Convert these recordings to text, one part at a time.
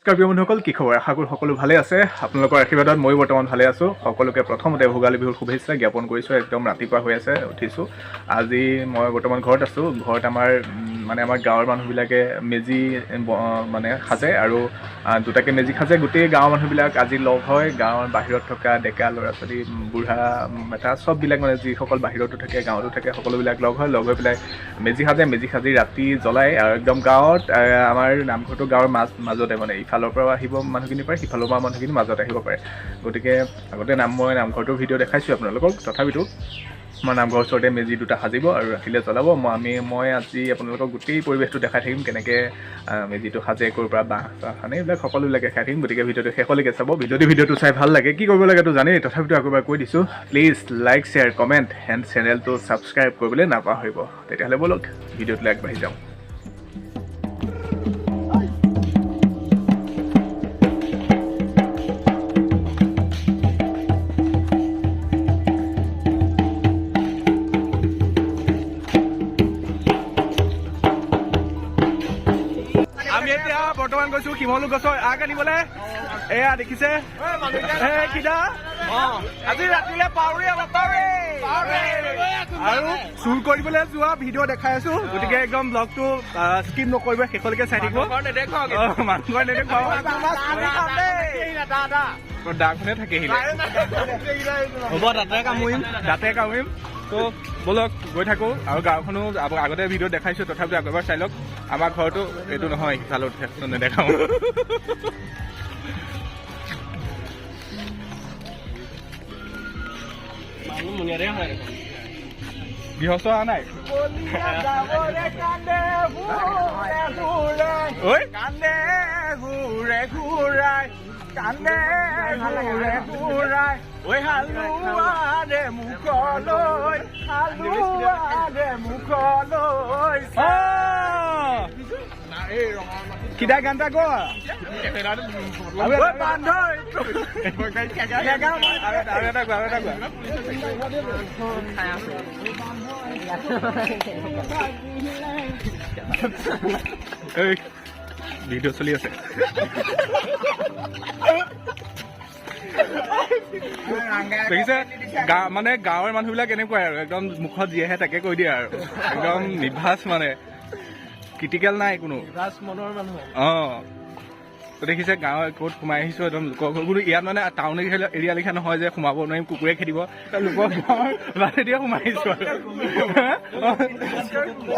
প্ৰিয় বন্ধুসকল কি খবৰ আশা কৰোঁ সকলো ভালে আছে আপোনালোকৰ আশীৰ্বাদত মই বৰ্তমান ভালে আছোঁ সকলোকে প্ৰথমতে ভোগালী বিহুৰ শুভেচ্ছা জ্ঞাপন কৰিছোঁ একদম ৰাতিপুৱা হৈ আছে উঠিছোঁ আজি মই বৰ্তমান ঘৰত আছোঁ ঘৰত আমাৰ আমাৰ গাঁৱৰ মানুহবিলাকে মেজি মানে সাজে আৰু দুটাকে মেজি সাজে গোটেই গাঁৱৰ মানুহবিলাক আজি লগ হয় গাঁৱৰ বাহিৰত থকা ডেকা ল'ৰা ছোৱালী বুঢ়া মেথা চববিলাক মানে যিসকল বাহিৰতো থাকে গাঁৱতো থাকে সকলোবিলাক লগ হৈ পেলাই মেজি সাজি ৰাতি জ্বলাই আৰু একদম গাঁৱত আমাৰ নামঘৰটো গাঁৱৰ মাজতে মানে ইফালৰ পৰা আহিব মানুহখিনি পাৰে সিফালৰ পৰা মানুহখিনি মাজত আহিব পাৰে গতিকে আগতে মই নামঘৰটোৰ ভিডিঅ' দেখাইছোঁ আপোনালোকক তথাপিতো মই নামঘৰ ওচৰতে মেজি দুটা সাজিব আৰু ৰাতিলৈ জ্বলাব মই আজি আপোনালোকক গোটেই পৰিৱেশটো দেখাই থাকিম কেনেকৈ মেজিটো সাজে ক'ৰ পৰা বাঁহ সানে এইবিলাক সকলোবিলাক দেখাই থাকিম গতিকে ভিডিঅ'টো শেষলৈকে চাব ভিডিঅ'টো চাই ভাল লাগে কি কৰিব লাগেতো জানেই তথাপিতো আকৌ এবাৰ কৈ দিছোঁ please like share comment and চেনেলটো ছাবস্ক্ৰাইব কৰিবলৈ নাপাহৰিব তেতিয়াহ'লে ব'লক ভিডিঅ'টোলৈ আগবাঢ়ি যাওঁ বৰ্তমান গৈছো শিমলু গছৰ আগ আনিবলৈ এয়া দেখিছে আজি ৰাতিলে আৰু চুৰ কৰিবলৈ যোৱা ভিডিঅ' দেখাই আছো গতিকে একদম ব্লগটো স্কিপ নকৰিব শেষলৈকে চাই থাকিব মানুহৰ নেদেখুৱাও দাখনে থাকে হ'ব দাঁতে কামুৰিম তো ব'লক গৈ থাকোঁ আৰু গাঁওখনো আগতে ভিডিঅ' দেখাইছোঁ তথাপিতো আকৌ এবাৰ চাই লওক আমাৰ ঘৰটো এইটো নহয় সিফালত নেদেখাওঁ গৃহস্থ অহা নাই কান্দে ঘূৰাই ঐ হালুৱাৰে মুখলৈ কিটা গানটা গ ভিডিঅ' চলি আছে দেখিছে মানে গাঁৱৰ মানুহবিলাক এনেকুৱাই আৰু একদম মুখত যি আহে তাকে কৈ দিয়ে আৰু একদম নিভাজ মানে ক্ৰিটিকেল নাই কোনো দেখিছে গাঁৱৰ ক'ত সোমাই আহিছো একদম লোকৰ ঘৰ ইয়াত মানে টাউন এৰিয়া লিখা নহয় যে সোমাব নোৱাৰিম কুকুৰে খেদিব লোকৰ গাঁৱৰ বাটেদিয়ে সোমাই আহিছো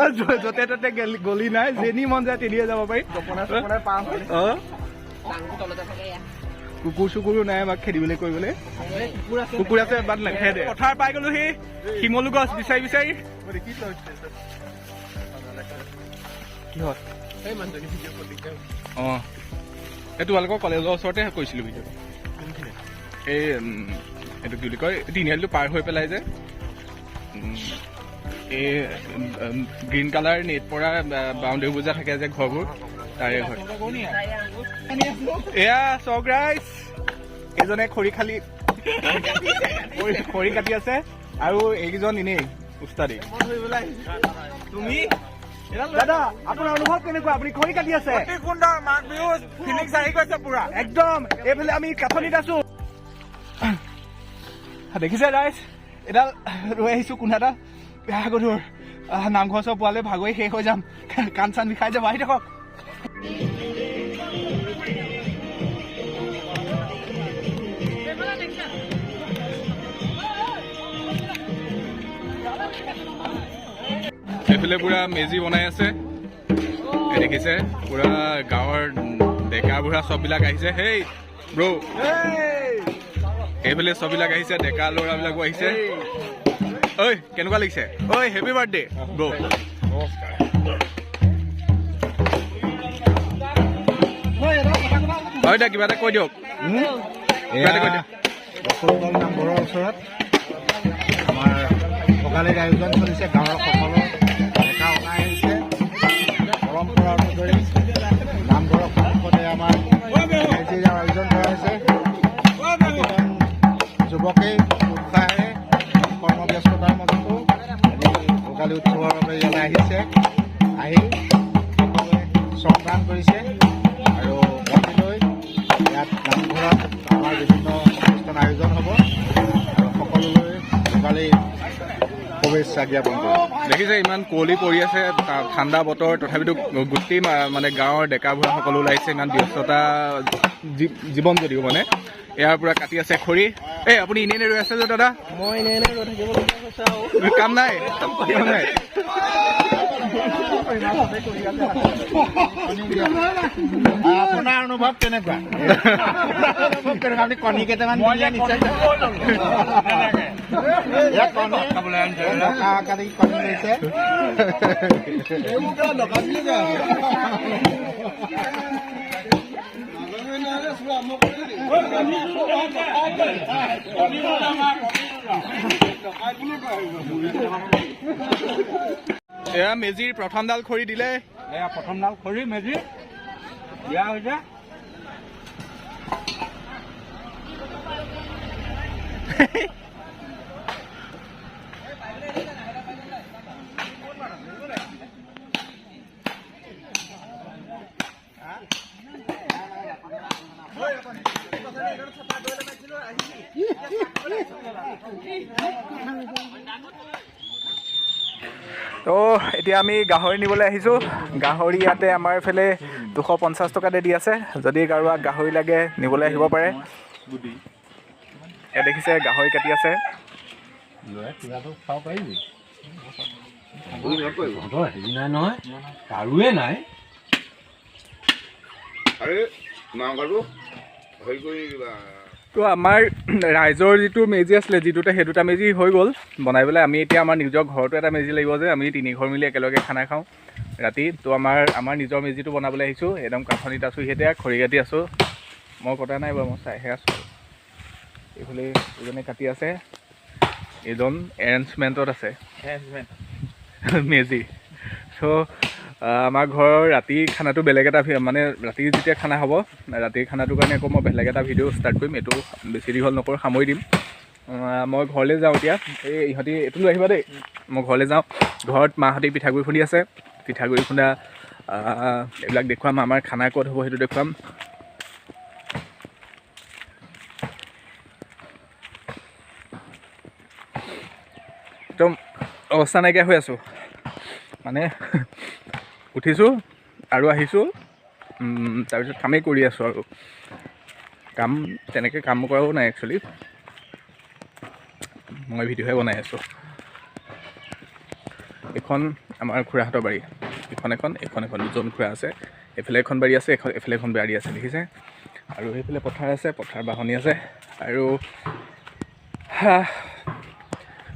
আৰু য'তে ত'তে গলি নাই যেনি মন যায় তেনিয়ে যাব পাৰি কুকুৰ চুকুৰো নাই আমাক খেদিবলৈ কৰিবলৈ কুকুৰ আছে বাদ নেখেদে পথাৰ পাই গলো সি শিমলু গছ বিচাৰি বিচাৰি এই তোমালোকৰ কলেজৰ ওচৰতে কৈছিলো ভিডিঅ' এইটো কি বুলি কয় তিনিআলিটো পাৰ হৈ পেলাই যে এই গ্ৰীণ কালাৰ নেট পৰা বাউণ্ডেৰী বুজা থাকে যে ঘৰবোৰ তাৰে ঘৰ এয়া চক ৰাইজ এইজনে খৰি কাটি আছে আৰু এইকেইজন এনেই উস্তাদি তুমি দাদা আপোনাৰ অনুভৱ কেনেকুৱা আপুনি খৰি কাটি আছে সুন্দৰ মাঘ বিহু ফিলিংছ আহি গৈছে পুৰা একদম এইফালে আমি কাঠনিত আছো দেখিছে ৰাইজ এডাল ৰৈ আহিছো কোন এটা বেয়া গধুৰ নামঘৰ চব পোৱালে ভাগৰি শেষ হৈ যাম কাণ চান বিষাই যাব আহি থাকক এইফালে পুৰা মেজি বনাই আছে দেখিছে পুৰা গাঁৱৰ ডেকা বুঢ়া চববিলাক আহিছে হেই ব্ৰ এইফালে চববিলাক আহিছে ডেকা ল'ৰাবিলাকো আহিছে ঐ কেনেকুৱা লাগিছে ঐ হেপী বাৰ্থডে ব্ৰ হয় দা কিবা এটা কৈ দিয়ক নামঘৰৰ ওচৰত আমাৰ ভোগালীৰ আয়োজন চলিছে গাঁৱৰ সকলো ডেকা ওলাই আহিছে পৰম্পৰা অনুযায়ী নামঘৰৰ সন্মুখতে আমাৰ মেজিৰ আয়োজন কৰা হৈছে যুৱকেই উৎসাহেৰে কৰ্মব্যস্ততাৰ মাজতো ভোগালী উৎসৱৰ বাবে ইয়ালৈ আহিছে আহি সকলোৱে শ্ৰমদান কৰিছে আৰু শুভেচ্ছা জ্ঞাপন কৰিছোঁ। দেখিছে ইমান কুঁৱলী পৰি আছে, ঠাণ্ডা বতৰ, তথাপিতো গোটেই মানে গাঁৱৰ ডেকা বুঢ়া সকলো ওলাইছে, ইমান ব্যস্ততা জীৱন যদিও মানে। ইয়াৰ পৰা কাটি আছে খৰি। এই আপুনি এনেই ৰৈ আছে যে দাদা? মই এনেই ৰৈ থাকিবলগীয়া হৈছে আৰু কাম নাই, কাম নাই। আপোনাৰ অনুভৱ কেনেকুৱা? আপুনি কণী কেইটামান কণী লৈছে। এয়া মেজিৰ প্ৰথমডাল খৰি দিলে। এয়া প্ৰথমডাল খৰি মেজি দিয়া হৈছে। তো এতিয়া আমি গাহৰি নিবলৈ আহিছোঁ। গাহৰি ইয়াতে আমাৰ এইফালে 250 টকাতে দি আছে। যদি কাৰোবাক গাহৰি লাগে নিবলৈ আহিব পাৰে। এয়া দেখিছে গাহৰি কাটি আছে। কাৰোৱে নাই। তো আমাৰ ৰাইজৰ যিটো মেজি আছিলে, সেই দুটা মেজি হৈ গ'ল বনাই পেলাই। আমি এতিয়া আমাৰ নিজৰ ঘৰতো এটা মেজি লাগিব যে, আমি 3 ঘৰ মিলি একেলগে খানা খাওঁ ৰাতি। তো আমাৰ নিজৰ মেজিটো বনাবলৈ আহিছোঁ। একদম কাঠনিত আছোঁ, এতিয়া খৰি কাটি আছোঁ। মই কটা নাই বাৰু, মই চাইহে আছোঁ। এইফালে এজনে কাটি আছে, এজন এৰেঞ্জমেণ্টত আছে মেজি। চ' আমাৰ ঘৰৰ ৰাতি খানাটো বেলেগ এটা, মানে ৰাতি যেতিয়া খানা হ'ব, ৰাতিৰ খানাটোৰ কাৰণে আকৌ মই বেলেগ এটা ভিডিঅ' ষ্টাৰ্ট কৰিম। এইটো বেছি দীঘল নকৰোঁ, সামৰি দিম। মই ঘৰলৈ যাওঁ এতিয়া। এই ইহঁতি এইটো লৈ আহিবা দেই। মই ঘৰলৈ যাওঁ। ঘৰত মাহঁতে পিঠাগুড়ি খুন্দি আছে। পিঠাগুড়ি খুন্দা এইবিলাক দেখুৱাম। আমাৰ খানা ক'ত হ'ব সেইটো দেখুৱাম। একদম অৱস্থা নাইকিয়া হৈ আছোঁ, মানে উঠিছোঁ আৰু আহিছোঁ, তাৰপিছত কামেই কৰি আছোঁ। আৰু কাম তেনেকৈ কাম কৰাও নাই একচুৱেলি, মই ভিডিঅ'হে বনাই আছোঁ। এখন আমাৰ খুৰাহঁতৰ বাৰী, এখন দুজন খুৰা আছে। এইফালে এখন বাৰী আছে, এইফালে এখন বাৰী আছে, দেখিছে? আৰু সেইফালে পথাৰ আছে, পথাৰ বাহনি আছে। আৰু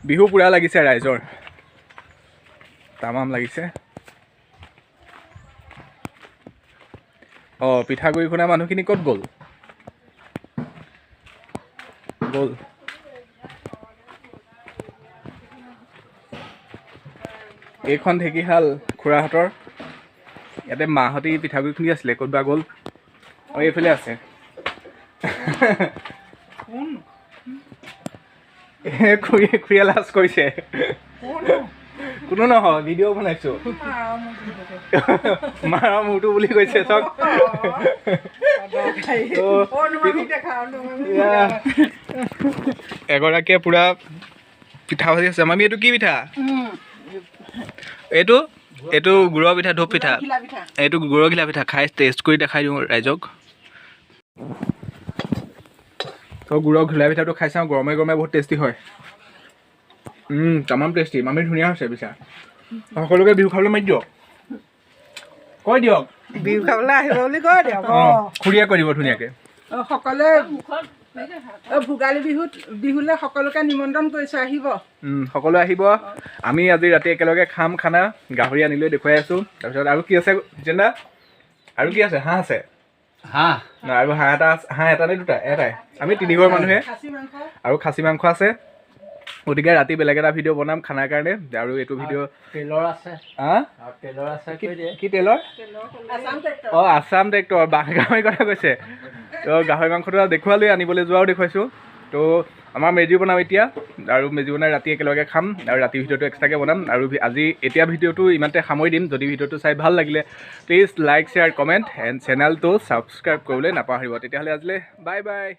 বিহু পূৰা লাগিছে ৰাইজৰ, তামাম লাগিছে। অঁ, পিঠাগুড়ি খুন্দা মানুহখিনি ক'ত গ'ল? এইখন ঢেঁকীশাল খুৰাহঁতৰ। ইয়াতে মাহঁতে পিঠাগুড়ি খুন্দি আছিলে, ক'তবা গ'ল। অঁ, এইফালে আছে। খুৰীয়ে লাজ কৰিছে। কোনো নহয়, ভিডিঅ' বনাইছোঁ। মাৰ মূৰটো বুলি কৈছে চব। এগৰাকীয়ে পূৰা পিঠা ভাজি আছে। মামী এইটো কি পিঠা? এইটো গুড়ৰ পিঠা, ধূপ পিঠা। এইটো গুড়ৰ ঘিলা পিঠা। খাই টেষ্ট কৰি দেখাই দিওঁ ৰাইজক। তো গুড়ৰ ঘিলা পিঠাটো খাই চাওঁ, গৰমে গৰমে বহুত টেষ্টি হয়। তামাম টেষ্টি। মামী ধুনীয়া হৈছে পিঠা। সকলোকে বিহু খাবলৈ মাতি দিয়ক, কৈ দিয়ক। বিহু খাবলৈ আহিব বুলি কৈ দিয়ক। খুৰীয়ে কৈ দিব ধুনীয়াকৈ। সকলোৱে ভোগালী বিহুলৈ সকলোকে নিমন্ত্ৰণ কৰিছোঁ, আহিব। সকলোৱে আহিব। আমি আজি ৰাতি একেলগে খাম খানা। গাহৰি আনিলৈ দেখুৱাই আছোঁ। তাৰপিছত আৰু কি আছে জিতেন দা? আৰু কি আছে? হাঁহ আছে। আৰু হাঁহ এটা নে দুটা? এটাই। আমি 3 ঘৰ মানুহে। আৰু খাচী মাংস আছে। গতিকে ৰাতি বেলেগ এটা ভিডিঅ' বনাম খানাৰ কাৰণে। আৰু এইটো ভিডিঅ' তেলৰ আছে। কি তেলৰ? অঁ, আছাম ট্ৰেক্টৰ। গাহৰি কথা কৈছে। তো গাহৰি মাংসটো দেখুৱালৈ, আনিবলৈ যোৱাও দেখুৱাইছোঁ। তো আমাৰ মেজি বনাম এতিয়া, আৰু মেজি বনাই ৰাতি একেলগে খাম। আৰু ৰাতি ভিডিঅ'টো এক্সট্ৰাকৈ বনাম। আৰু এতিয়া ভিডিঅ'টো ইমানতে সামৰি দিম। যদি ভিডিঅ'টো চাই ভাল লাগিলে please like, share, comment and চেনেলটো ছাবস্ক্ৰাইব কৰিবলৈ নাপাহৰিব। তেতিয়াহ'লে আজিলৈ বাই বাই।